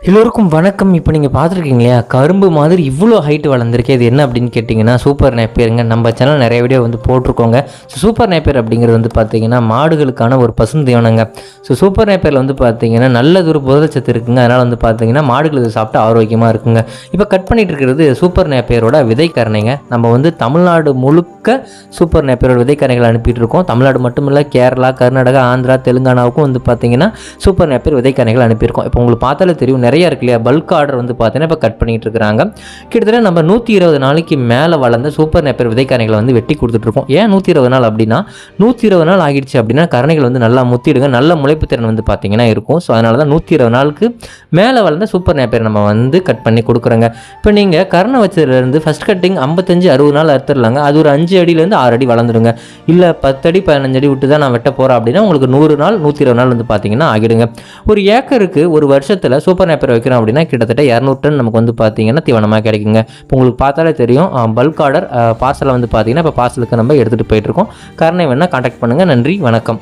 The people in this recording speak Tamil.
எல்லோருக்கும் வணக்கம். இப்போ நீங்கள் பார்த்துருக்கீங்க இல்லையா, கரும்பு மாதிரி இவ்வளோ ஹைட்டு வளர்ந்துருக்கு. இது என்ன அப்படின்னு கேட்டிங்கன்னா சூப்பர் நேப்பியருங்க. நம்ம சேனல் நிறைய வீடியோ போட்டிருக்கோங்க. சூப்பர் நேப்பியர் அப்படிங்கிறது பார்த்தீங்கன்னா மாடுகளுக்கான ஒரு பசுந்தீவனங்க. சூப்பர் நேப்பியரில் பார்த்தீங்கன்னா நல்லதொரு புரதச்சத்து இருக்குங்க. அதனால் பார்த்தீங்கன்னா மாடுகளுக்கு சாப்பிட்டு ஆரோக்கியமாக இருக்குங்க. இப்போ கட் பண்ணிட்டு இருக்கிறது சூப்பர் நேப்பியரோட விதைக்கரணைங்க. நம்ம தமிழ்நாடு முழுக்க சூப்பர் நேப்பியரோட விதைக்கரணைகள் அனுப்பிட்டு இருக்கோம். தமிழ்நாடு மட்டுமில்லை, கேரளா, கர்நாடகா, ஆந்திரா, தெலுங்கானாவுக்கும் பார்த்தீங்கன்னா சூப்பர் நேப்பியர் விதைக்கரணைகள் அனுப்பியிருக்கோம். இப்போ உங்களுக்கு பார்த்தாலே தெரியும், நிறைய இருக்கு இல்லையா. பல்க் ஆர்டர் பார்த்தீங்கன்னா இப்போ கட் பண்ணிட்டு இருக்காங்க. கிட்டத்தட்ட நம்ம 120 நாளைக்கு மேலே வளர்ந்த சூப்பர் நேப்பியர் விதைக்கரணைகளை வெட்டி கொடுத்துட்ருக்கோம். ஏன் 120 நாள் அப்படின்னா, 120 நாள் ஆகிடுச்சு அப்படின்னா கரணைகள் நல்லா முத்திடுங்க, நல்ல முளைப்பு திறன் பார்த்தீங்கன்னா இருக்கும். ஸோ அதனால தான் 120 நாளுக்கு மேலே வளர்ந்த சூப்பர் நேப்பியர் நம்ம கட் பண்ணி கொடுக்குறோங்க. இப்போ நீங்கள் கரணை வச்சதுலேருந்து ஃபஸ்ட் கட்டிங் 55-60 நாள் அறுத்துடலாங்க. அது ஒரு 5 அடியிலேருந்து 6 அடி வளர்ந்துடுங்க. இல்லை 10 அடி 15 அடி விட்டு தான் நான் வெட்ட போகிறேன் அப்படின்னா உங்களுக்கு 100 நாள் 120 நாள் பார்த்தீங்கன்னா ஆகிடுங்க. ஒரு ஏக்கருக்கு ஒரு வருஷத்தில் சூப்பர் நேப்பியர் வைக்கிறோம் அப்படின்னா கிட்டத்தட்ட 200 டன் நமக்கு பார்த்தீங்கன்னா தீவனமாக கிடைக்குங்க. இப்போ உங்களுக்கு பார்த்தாலே தெரியும், பல்க் ஆர்டர் பார்சலை பார்த்தீங்கன்னா இப்போ பார்சலுக்கு நம்ம எடுத்துகிட்டு போயிட்டுருக்கோம். கரணை வேணால் கான்டாக்ட் பண்ணுங்கள். நன்றி, வணக்கம்.